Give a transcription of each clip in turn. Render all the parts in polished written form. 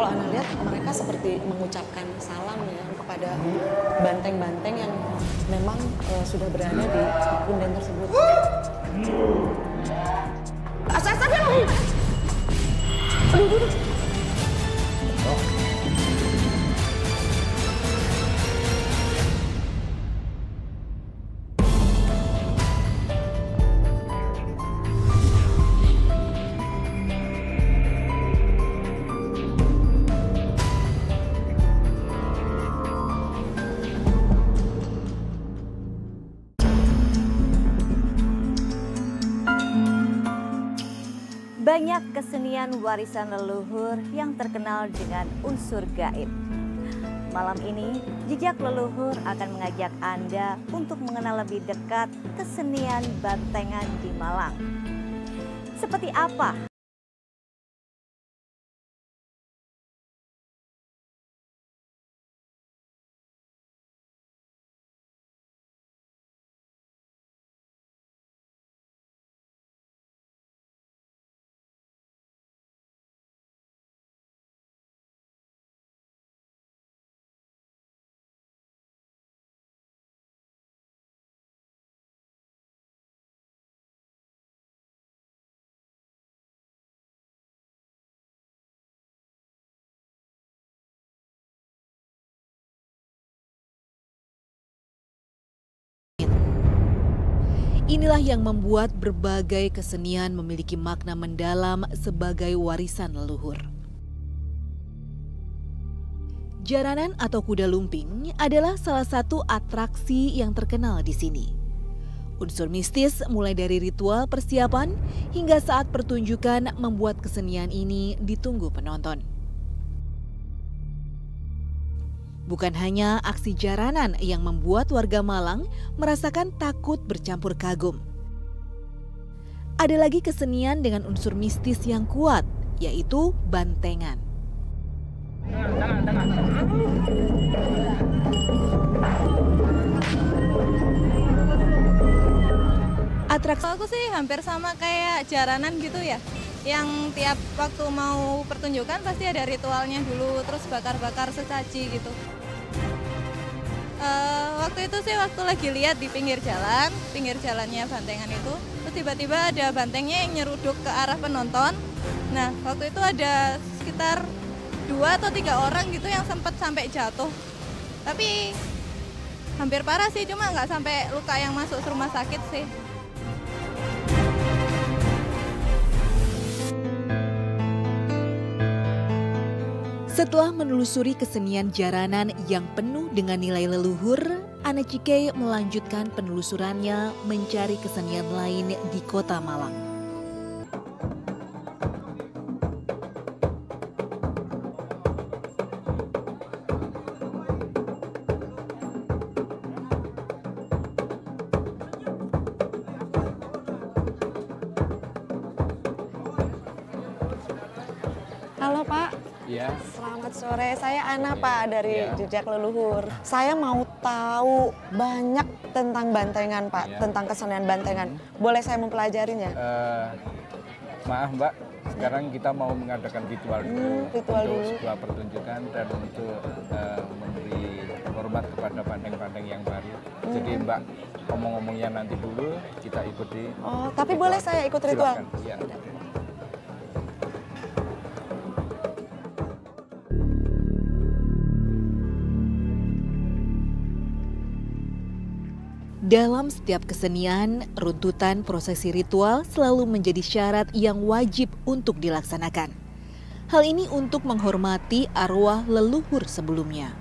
Kalau Ana lihat mereka seperti mengucapkan salam ya kepada banteng-banteng yang memang sudah berada di punden tersebut. Astagfirullah. Aduh. Banyak kesenian warisan leluhur yang terkenal dengan unsur gaib. Malam ini, Jejak Leluhur akan mengajak Anda untuk mengenal lebih dekat kesenian bantengan di Malang. Seperti apa? Inilah yang membuat berbagai kesenian memiliki makna mendalam sebagai warisan leluhur. Jaranan atau kuda lumping adalah salah satu atraksi yang terkenal di sini. Unsur mistis mulai dari ritual persiapan hingga saat pertunjukan membuat kesenian ini ditunggu penonton. Bukan hanya aksi jaranan yang membuat warga Malang merasakan takut bercampur kagum. Ada lagi kesenian dengan unsur mistis yang kuat, yaitu bantengan. Atraksi aku sih hampir sama kayak jaranan gitu ya. Yang tiap waktu mau pertunjukan pasti ada ritualnya dulu, terus bakar-bakar sesaji gitu. Waktu itu sih waktu lagi lihat di pinggir jalannya bantengan itu, terus tiba-tiba ada bantengnya yang nyeruduk ke arah penonton. Nah, waktu itu ada sekitar 2 atau 3 orang gitu yang sempat sampai jatuh. Tapi hampir parah sih, cuma nggak sampai luka yang masuk rumah sakit sih. Setelah menelusuri kesenian jaranan yang penuh dengan nilai leluhur, Ana Cike melanjutkan penelusurannya mencari kesenian lain di Kota Malang. Halo Pak. Ya. Selamat sore, saya Ana Pak dari Ya. Jejak Leluhur. Saya mau tahu banyak tentang bantengan Pak, Ya. tentang kesenian bantengan. Boleh saya mempelajarinya? Maaf Mbak, sekarang kita mau mengadakan ritual dulu ritual untuk dulu. sebuah pertunjukan dan untuk memberi hormat kepada banteng-banteng yang baru. Jadi Mbak ngomong-ngomongnya nanti dulu, kita ikuti. Oh, tapi ritual. boleh saya ikut ritual? Silakan. Ya. Dalam setiap kesenian, runtutan prosesi ritual selalu menjadi syarat yang wajib untuk dilaksanakan. Hal ini untuk menghormati arwah leluhur sebelumnya.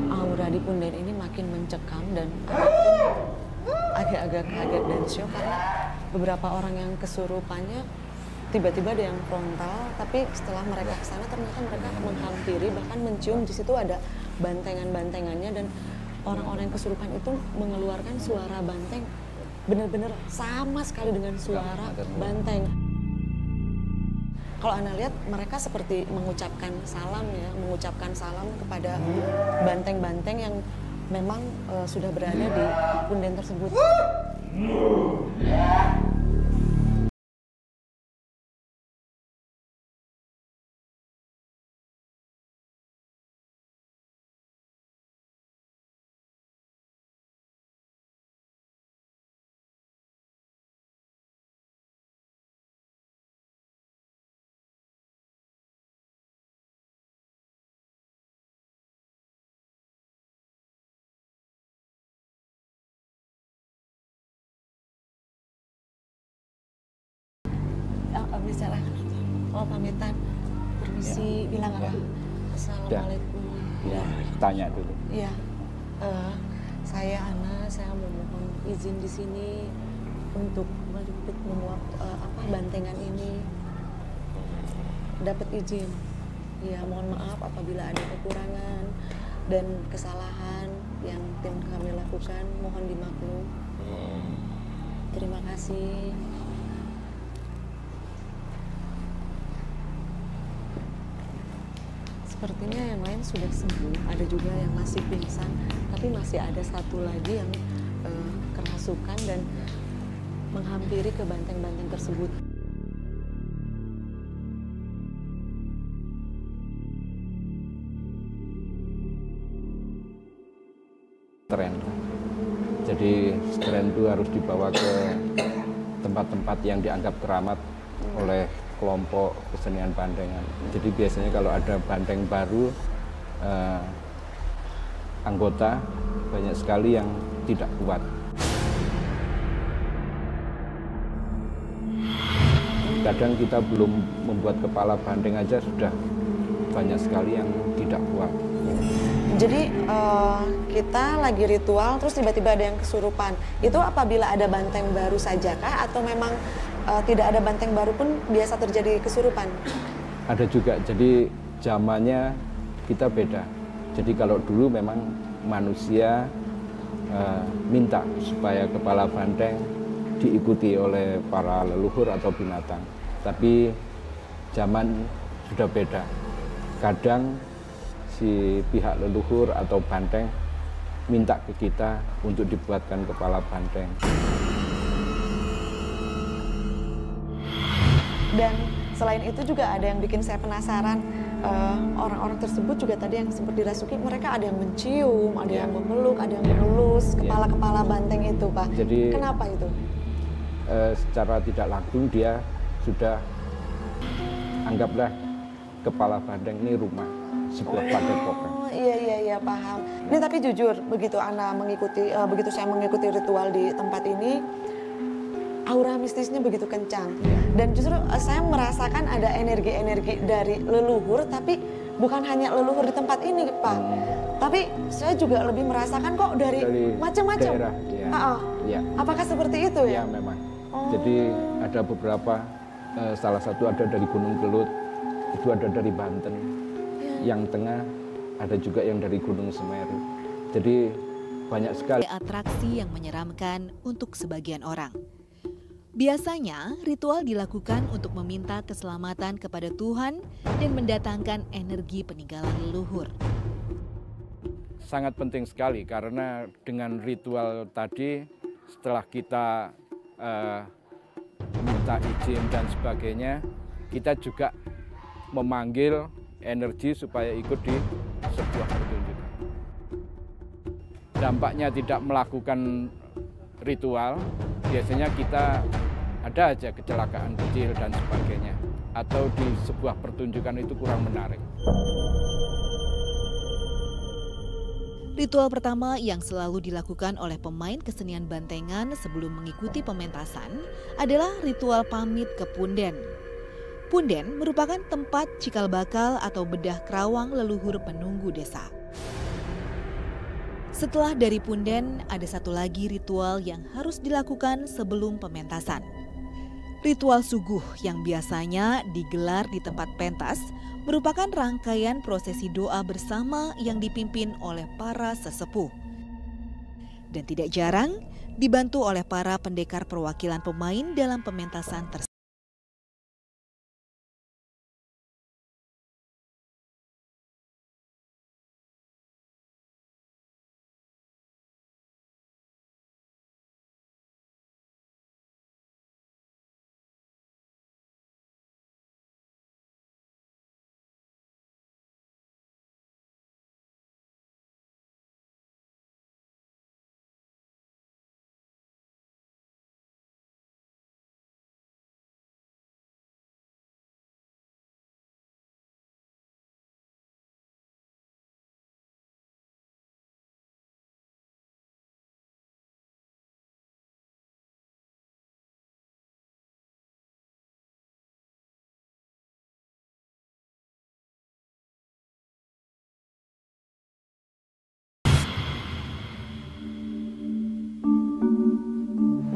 Aura di punden ini makin mencekam dan agak-agak kaget dan syok karena beberapa orang yang kesurupannya tiba-tiba ada yang frontal, tapi setelah mereka ke sana ternyata mereka menghampiri bahkan mencium di situ ada bantengan-bantengannya dan orang-orang yang kesurupan itu mengeluarkan suara banteng benar-benar sama sekali dengan suara banteng. Kalau Ana lihat mereka seperti mengucapkan salam ya, mengucapkan salam kepada banteng-banteng yang memang sudah berada di punden tersebut. Bicara, oh pamitan, permisi, ya. Bilang apa? Ya. Assalamualaikum. Ya, tanya dulu. Iya, saya Ana, saya memohon izin di sini untuk meliput memuat bantengan ini. Dapat izin. Ya, mohon maaf apabila ada kekurangan dan kesalahan yang tim kami lakukan, mohon dimaklum. Terima kasih. Sepertinya yang lain sudah sembuh, ada juga yang masih pingsan, tapi masih ada satu lagi yang kerasukan dan menghampiri ke banteng-banteng tersebut. Tren. Jadi tren itu harus dibawa ke tempat-tempat yang dianggap keramat oleh kelompok kesenian bandengan. Jadi biasanya kalau ada banteng baru, anggota banyak sekali yang tidak kuat. Kadang kita belum membuat kepala banteng aja sudah banyak sekali yang tidak kuat. Jadi kita lagi ritual terus tiba-tiba ada yang kesurupan. Itu apabila ada banteng baru saja kah atau memang tidak ada banteng baru pun biasa terjadi kesurupan? Ada juga, jadi zamannya kita beda. Jadi kalau dulu memang manusia minta supaya kepala banteng diikuti oleh para leluhur atau binatang. Tapi zaman sudah beda. Kadang si pihak leluhur atau banteng minta ke kita untuk dibuatkan kepala banteng. Dan selain itu juga ada yang bikin saya penasaran, orang-orang tersebut juga tadi yang sempat dirasuki, mereka ada yang mencium, ada yang memeluk, ada yang mengelus kepala-kepala banteng itu, Pak. Jadi, kenapa itu? Secara tidak langsung dia sudah anggaplah kepala banteng ini rumah, sebuah padepokan. Iya, paham. Ini tapi jujur, begitu saya mengikuti ritual di tempat ini, aura mistisnya begitu kencang. Dan justru saya merasakan ada energi-energi dari leluhur, tapi bukan hanya leluhur di tempat ini, Pak. Tapi saya juga lebih merasakan kok dari macam-macam. Ya. Apakah seperti itu ya? Ya, memang. Jadi ada beberapa, salah satu ada dari Gunung Kelut, itu ada dari Banten. Yang tengah ada juga yang dari Gunung Semeru. Jadi banyak sekali atraksi yang menyeramkan untuk sebagian orang. Biasanya, ritual dilakukan untuk meminta keselamatan kepada Tuhan dan mendatangkan energi peninggalan leluhur. Sangat penting sekali karena dengan ritual tadi, setelah kita minta izin dan sebagainya, kita juga memanggil energi supaya ikut di sebuah pertunjukan. Dampaknya tidak melakukan ritual, biasanya kita ada aja kecelakaan kecil dan sebagainya, atau di sebuah pertunjukan itu kurang menarik. Ritual pertama yang selalu dilakukan oleh pemain kesenian bantengan sebelum mengikuti pementasan adalah ritual pamit ke punden. Punden merupakan tempat cikal bakal atau bedah kerawang leluhur penunggu desa. Setelah dari punden, ada satu lagi ritual yang harus dilakukan sebelum pementasan. Ritual suguh yang biasanya digelar di tempat pentas merupakan rangkaian prosesi doa bersama yang dipimpin oleh para sesepuh. dan tidak jarang dibantu oleh para pendekar perwakilan pemain dalam pementasan tersebut.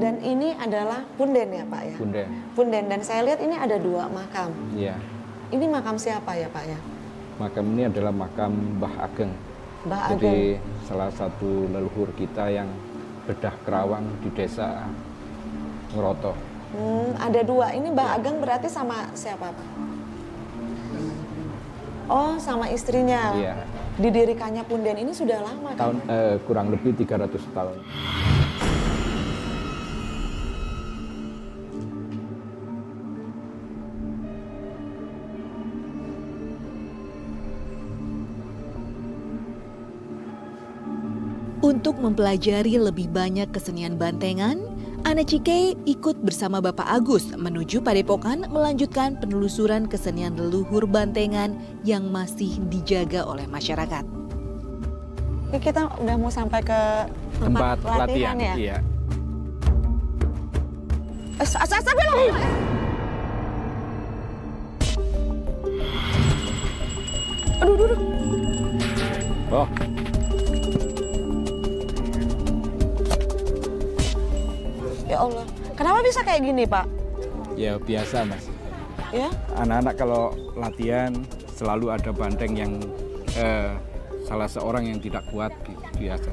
Dan ini adalah punden ya Pak ya? Punden. Punden, dan saya lihat ini ada 2 makam. Iya. Ini makam siapa ya Pak ya? Makam ini adalah makam Mbah Ageng. Mbah Jadi Ageng. salah satu leluhur kita yang bedah kerawang di desa Ngeroto. Ada 2. Ini Mbah Ageng berarti sama siapa Pak? Oh, sama istrinya. Iya. Didirikannya punden ini sudah lama kan? Kurang lebih 300 tahun. Untuk mempelajari lebih banyak kesenian bantengan, Ana Cike ikut bersama Bapak Agus menuju Padepokan melanjutkan penelusuran kesenian leluhur bantengan yang masih dijaga oleh masyarakat. Ini kita udah mau sampai ke tempat latihan ya? Iya. Astagfirullah. Aduh. Oh, Ya Allah, kenapa bisa kayak gini Pak? ya biasa Mas. Ya? Anak-anak kalau latihan selalu ada banteng yang salah seorang yang tidak kuat gitu, biasa.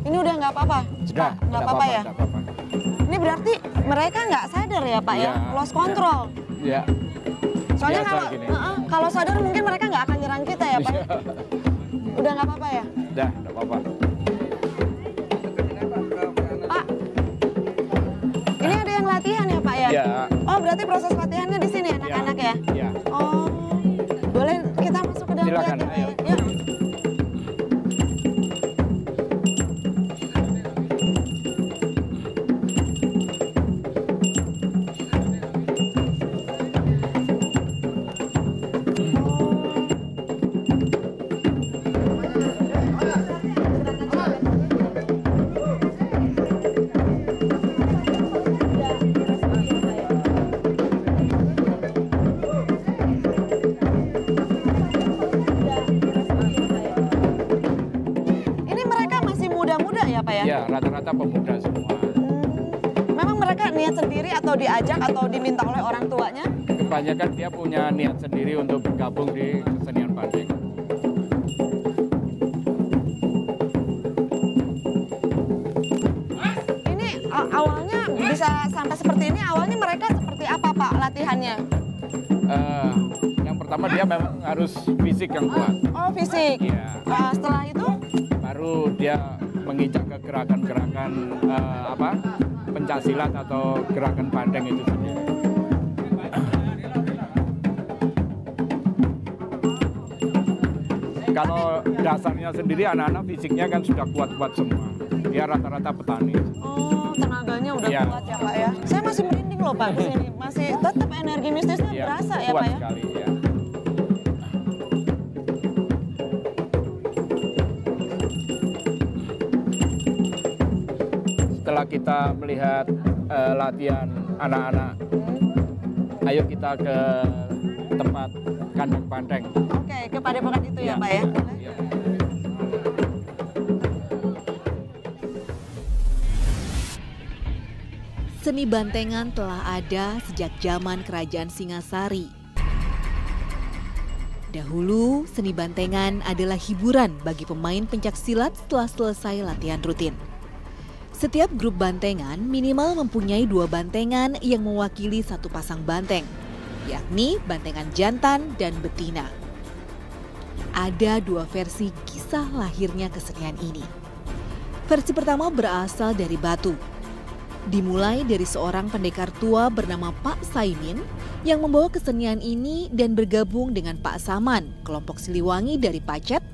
Ini udah nggak apa-apa? Sudah, Nggak apa-apa ya? tidak apa-apa. Ini berarti mereka nggak sadar ya Pak ya? Iya. Lost control. Ya. Soalnya Biasa kalau gini. kalau sadar mungkin mereka nggak akan nyerang kita ya Pak? Iya. Udah nggak apa-apa ya? Udah, tidak apa-apa. Pak, ini ada yang latihan ya Pak ya? Iya. Oh berarti proses latihannya di sini anak-anak ya? Iya. Oh, boleh kita masuk ke dalam Silakan, lihat ya Pak ayo. ya? Yuk. Ini mereka masih muda-muda ya Pak ya? Ya, rata-rata pemuda semua. Memang mereka niat sendiri atau diajak atau diminta oleh orang tuanya? Kebanyakan dia punya niat sendiri untuk bergabung di kesenian banteng. Ini awalnya bisa sampai seperti ini, awalnya mereka seperti apa Pak latihannya? Yang pertama dia memang harus fisik yang kuat. Oh fisik. Iya. Setelah itu? Baru dia menginjak ke gerakan-gerakan pencaksilat atau gerakan banteng itu sendiri. Kalau dasarnya sendiri anak-anak fisiknya kan sudah kuat-kuat semua. Dia rata-rata petani. Oh tenaganya udah Iya. kuat ya Pak ya? Saya masih merinding loh Pak di sini. Masih tetap energi mistisnya Iya, berasa ya kuat Pak ya? sekali, ya. Setelah kita melihat latihan anak-anak, ayo kita ke tempat kandang banteng. Oke, ke Padepokan itu ya Pak ya? Iya. Seni bantengan telah ada sejak zaman Kerajaan Singasari. Dahulu, seni bantengan adalah hiburan bagi pemain pencaksilat setelah selesai latihan rutin. Setiap grup bantengan minimal mempunyai 2 bantengan yang mewakili satu pasang banteng, yakni bantengan jantan dan betina. Ada 2 versi kisah lahirnya kesenian ini. Versi pertama berasal dari Batu. Dimulai dari seorang pendekar tua bernama Pak Saimin yang membawa kesenian ini dan bergabung dengan Pak Saman, kelompok Siliwangi dari Pacet,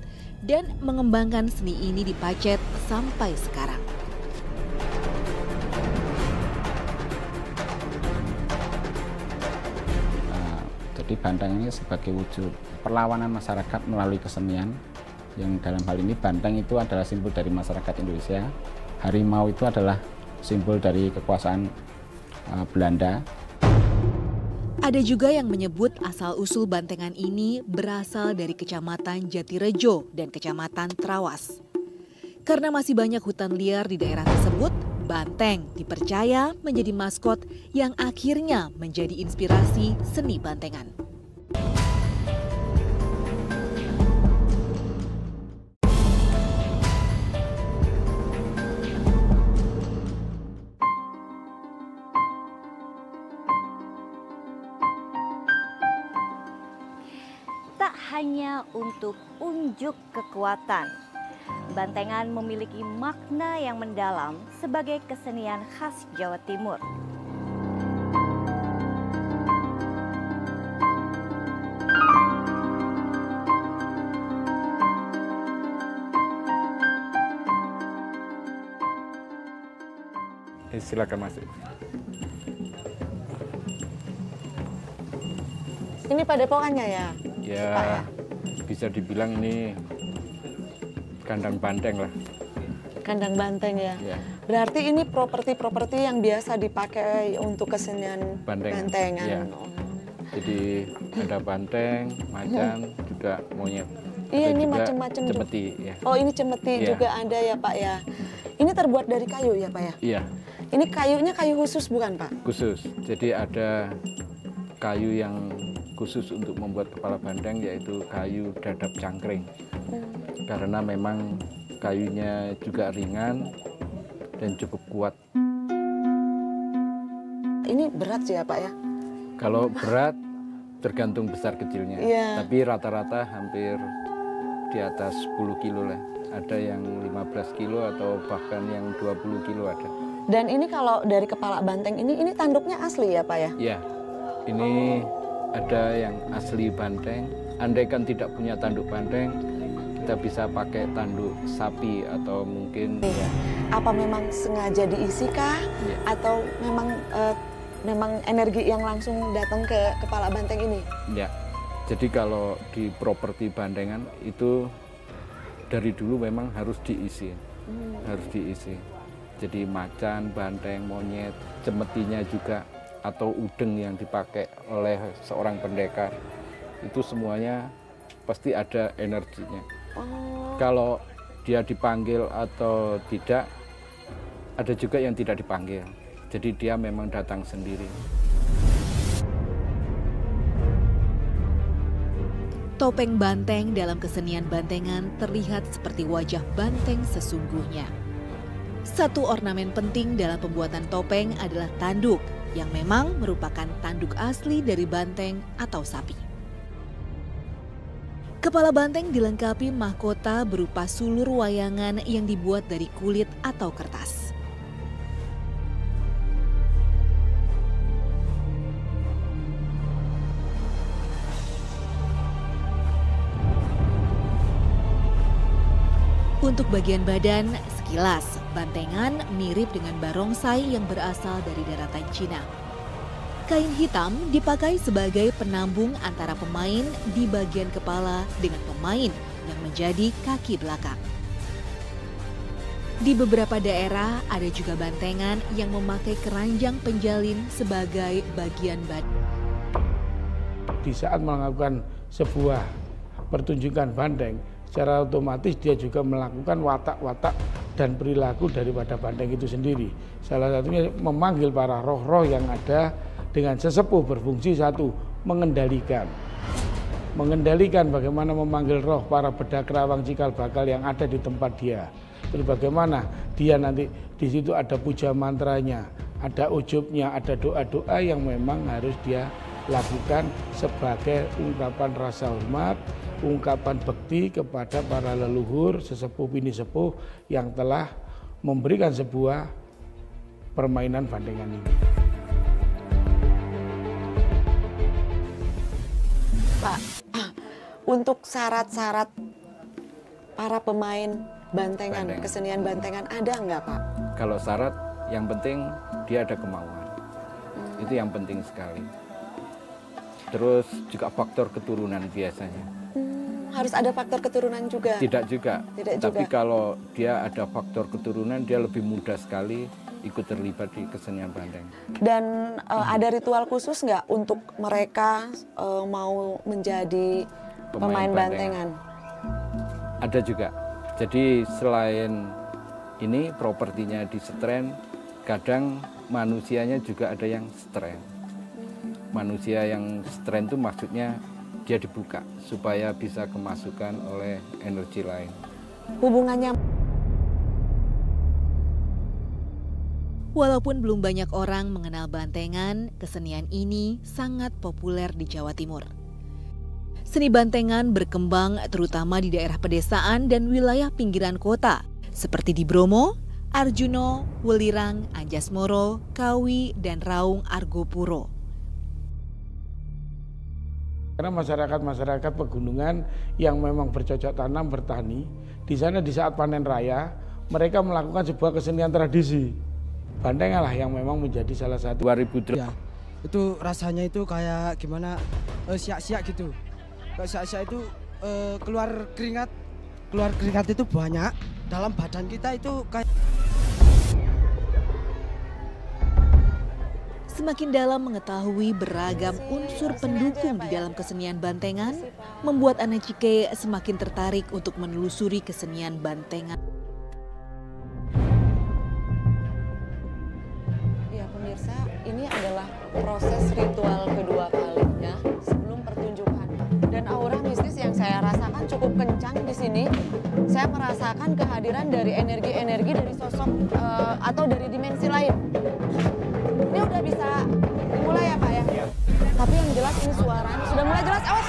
dan mengembangkan seni ini di Pacet sampai sekarang. Jadi banteng ini sebagai wujud perlawanan masyarakat melalui kesenian, yang dalam hal ini banteng itu adalah simbol dari masyarakat Indonesia. Harimau itu adalah simbol dari kekuasaan Belanda. Ada juga yang menyebut asal-usul bantengan ini berasal dari Kecamatan Jatirejo dan Kecamatan Trawas. Karena masih banyak hutan liar di daerah tersebut, banteng dipercaya menjadi maskot yang akhirnya menjadi inspirasi seni bantengan. Tak hanya untuk unjuk kekuatan, bantengan memiliki makna yang mendalam sebagai kesenian khas Jawa Timur. Silakan masuk. Ini padepokannya ya? Ya, Pak, ya? bisa dibilang ini kandang banteng lah. Kandang banteng ya? Ya. Berarti ini properti-properti yang biasa dipakai untuk kesenian bantengan. Ya. Oh. Jadi ada banteng, macan, juga monyet. Iya, Ada ini juga macam-macam juga. cemeti. Ya. Oh, ini cemeti Iya. juga ada ya Pak ya? Ini terbuat dari kayu ya Pak ya? Iya, Ini kayunya kayu khusus bukan Pak? khusus. Jadi ada kayu yang khusus untuk membuat kepala banteng, yaitu kayu dadap cangkring. Karena memang kayunya juga ringan dan cukup kuat. Ini berat sih ya Pak ya? Kalau berat tergantung besar kecilnya. Iya. Tapi rata-rata hampir di atas 10 kilo lah. Ada yang 15 kilo atau bahkan yang 20 kilo ada. Dan ini kalau dari kepala banteng ini tanduknya asli ya Pak ya? Ya, ini ada yang asli banteng. Andaikan tidak punya tanduk banteng, kita bisa pakai tanduk sapi atau mungkin Iya. Apa memang sengaja diisikah? Iya. Atau memang energi yang langsung datang ke kepala banteng ini? ya. Jadi kalau di properti bantengan itu dari dulu memang harus diisi. Harus diisi. Jadi macan, banteng, monyet, cemetinya juga, atau udeng yang dipakai oleh seorang pendekar, itu semuanya pasti ada energinya. Oh. Kalau dia dipanggil atau tidak, ada juga yang tidak dipanggil. Jadi dia memang datang sendiri. Topeng banteng dalam kesenian bantengan terlihat seperti wajah banteng sesungguhnya. Satu ornamen penting dalam pembuatan topeng adalah tanduk, yang memang merupakan tanduk asli dari banteng atau sapi. Kepala banteng dilengkapi mahkota berupa sulur wayangan yang dibuat dari kulit atau kertas. Untuk bagian badan, sekilas bantengan mirip dengan barongsai yang berasal dari daratan Cina. Kain hitam dipakai sebagai penambung antara pemain di bagian kepala dengan pemain yang menjadi kaki belakang. Di beberapa daerah ada juga bantengan yang memakai keranjang penjalin sebagai bagian badan. Di saat melakukan sebuah pertunjukan banteng, secara otomatis dia juga melakukan watak-watak dan perilaku daripada banteng itu sendiri. Salah satunya memanggil para roh-roh yang ada dengan sesepuh berfungsi satu, mengendalikan. Mengendalikan bagaimana memanggil roh para bedak rawang cikal bakal yang ada di tempat dia. Terus bagaimana dia nanti di situ ada puja mantranya, ada ujubnya, ada doa-doa yang memang harus dia lakukan sebagai ungkapan rasa hormat, ungkapan bekti kepada para leluhur, sesepuh bini sepuh yang telah memberikan sebuah permainan bandengan ini. Pak, untuk syarat-syarat para pemain bantengan, kesenian bantengan ada nggak Pak? Kalau syarat, yang penting dia ada kemauan. Itu yang penting sekali. Terus juga faktor keturunan biasanya. Harus ada faktor keturunan juga? Tidak juga. Tidak Tapi juga. kalau dia ada faktor keturunan, dia lebih mudah sekali ikut terlibat di kesenian banteng. Dan ada ritual khusus nggak untuk mereka mau menjadi pemain bantengan? Ada juga. Jadi selain ini propertinya di setren, kadang manusianya juga ada yang setren. Manusia yang setren itu maksudnya dia dibuka supaya bisa kemasukan oleh energi lain. Hubungannya. Walaupun belum banyak orang mengenal bantengan, kesenian ini sangat populer di Jawa Timur. Seni bantengan berkembang terutama di daerah pedesaan dan wilayah pinggiran kota, seperti di Bromo, Arjuno, Welirang, Anjasmoro, Kawi, dan Raung Argopuro. Karena masyarakat pegunungan yang memang bercocok tanam bertani, di sana di saat panen raya mereka melakukan sebuah kesenian tradisi. Bantengan lah yang memang menjadi salah satu. 2000 ya, itu rasanya itu kayak gimana, siak-siak gitu. Kalau siak-siak itu keluar keringat itu banyak dalam badan kita itu kayak. Semakin dalam mengetahui beragam unsur pendukung di dalam kesenian bantengan, membuat Ana Cike semakin tertarik untuk menelusuri kesenian bantengan. Ya pemirsa, ini adalah proses ritual kedua kalinya sebelum pertunjukan. Dan aura mistis yang saya rasakan cukup kencang di sini. Saya merasakan kehadiran dari energi-energi dari sosok atau dari dimensi lain. Ini udah bisa dimulai ya Pak ya? Iya. Tapi yang jelas ini suaranya sudah mulai jelas. Awas!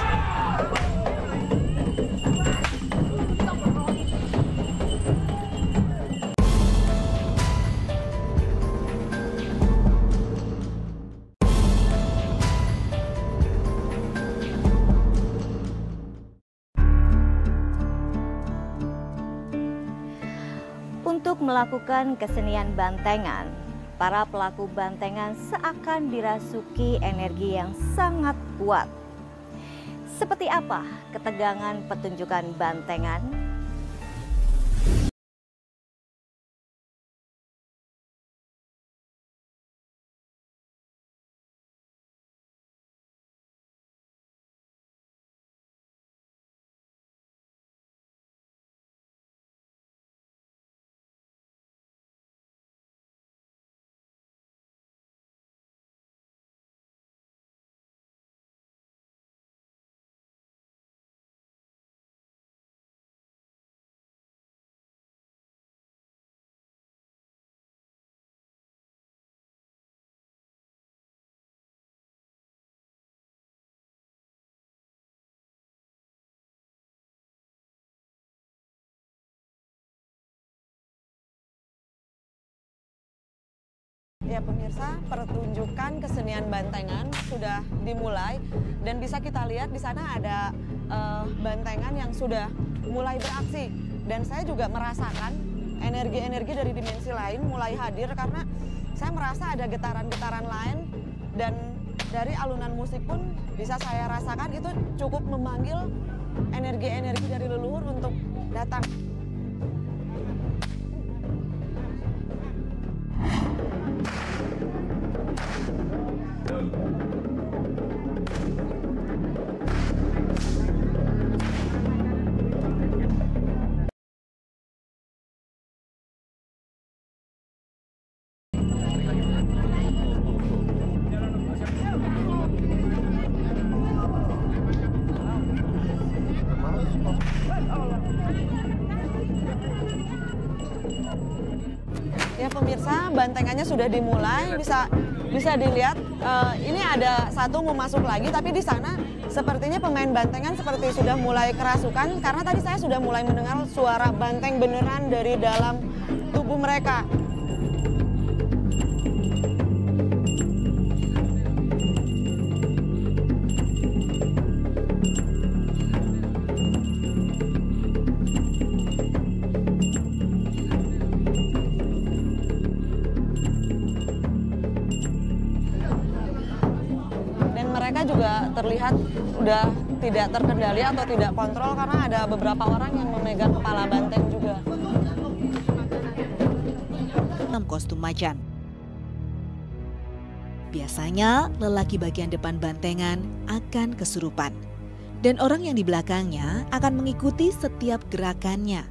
Untuk melakukan kesenian bantengan, para pelaku bantengan seakan dirasuki energi yang sangat kuat. Seperti apa ketegangan pertunjukan bantengan? Ya pemirsa, pertunjukan kesenian bantengan sudah dimulai dan bisa kita lihat di sana ada bantengan yang sudah mulai beraksi. Dan saya juga merasakan energi-energi dari dimensi lain mulai hadir karena saya merasa ada getaran-getaran lain dan dari alunan musik pun bisa saya rasakan itu cukup memanggil energi-energi dari leluhur untuk datang. pemirsa, bantengannya sudah dimulai, bisa dilihat ini ada satu mau masuk lagi, tapi di sana sepertinya pemain bantengan seperti sudah mulai kerasukan karena tadi saya sudah mulai mendengar suara banteng beneran dari dalam tubuh mereka. Mereka juga terlihat udah tidak terkendali atau tidak kontrol karena ada beberapa orang yang memegang kepala banteng juga. Dalam kostum macan. Biasanya lelaki bagian depan bantengan akan kesurupan dan orang yang di belakangnya akan mengikuti setiap gerakannya.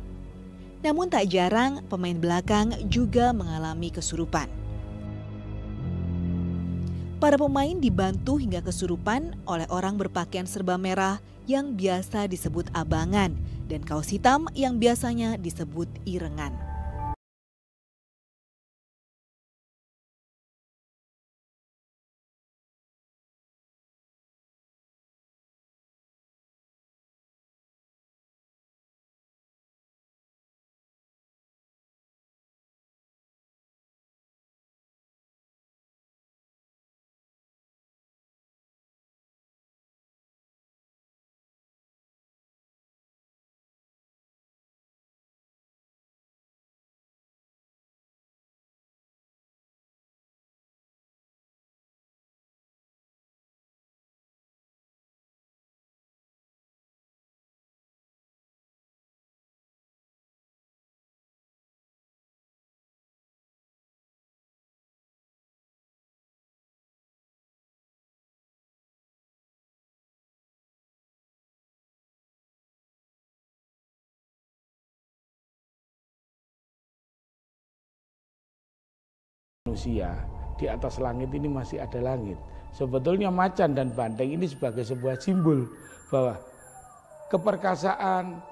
Namun tak jarang pemain belakang juga mengalami kesurupan. Para pemain dibantu hingga kesurupan oleh orang berpakaian serba merah yang biasa disebut abangan dan kaos hitam yang biasanya disebut irengan. Manusia di atas langit ini masih ada langit. Sebetulnya macan dan banteng ini sebagai sebuah simbol bahwa keperkasaan,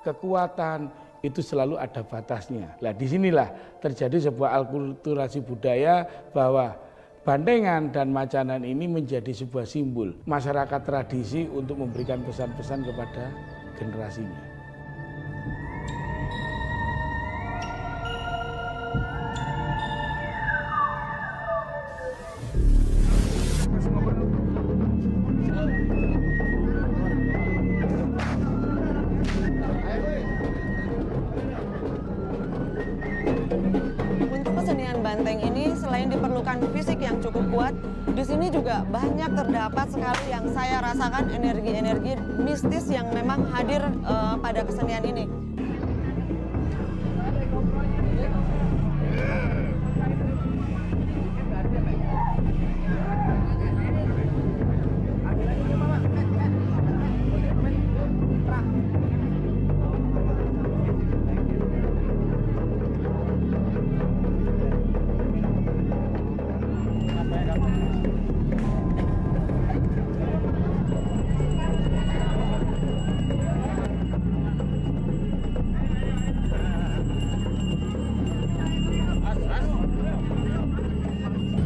kekuatan itu selalu ada batasnya. Nah, disinilah terjadi sebuah alkulturasi budaya bahwa bantengan dan macanan ini menjadi sebuah simbol masyarakat tradisi untuk memberikan pesan-pesan kepada generasinya. Untuk kesenian banteng ini selain diperlukan fisik yang cukup kuat, di sini juga banyak terdapat sekali yang saya rasakan energi-energi mistis yang memang hadir pada kesenian ini.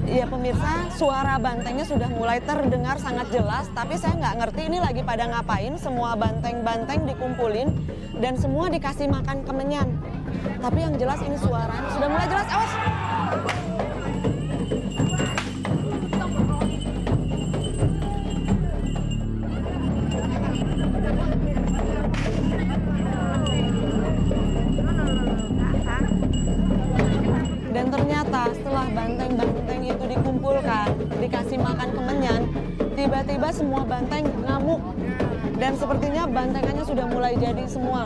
Ya pemirsa, suara bantengnya sudah mulai terdengar sangat jelas, tapi saya nggak ngerti ini lagi pada ngapain. Semua banteng-banteng dikumpulin dan semua dikasih makan kemenyan. Tapi yang jelas ini suaranya sudah mulai jelas. Awas! Dan ternyata setelah banteng-banteng itu dikumpulkan, dikasih makan kemenyan, tiba-tiba semua banteng ngamuk. Dan sepertinya bantengannya sudah mulai jadi semua.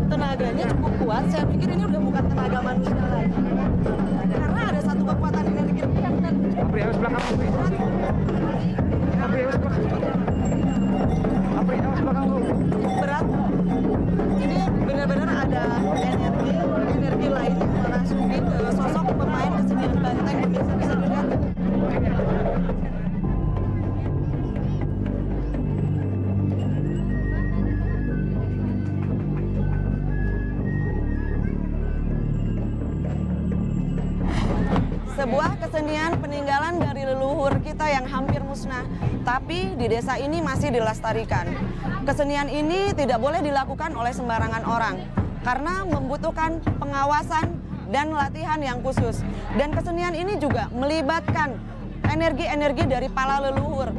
Tenaganya cukup kuat, saya pikir ini udah bukan tenaga manusia lagi. Karena ada satu kekuatan energi yang Apri harus belakang. Apri harus belakang. Apri harus belakang. berat. Ini benar-benar ada energi lain yang merasuki ke sosok pemain kesenian banteng. Pemirsa bisa dilihat. Sebuah kesenian peninggalan dari leluhur kita yang hampir musnah, tapi di desa ini masih dilestarikan. Kesenian ini tidak boleh dilakukan oleh sembarangan orang, karena membutuhkan pengawasan dan latihan yang khusus. Dan kesenian ini juga melibatkan energi-energi dari para leluhur.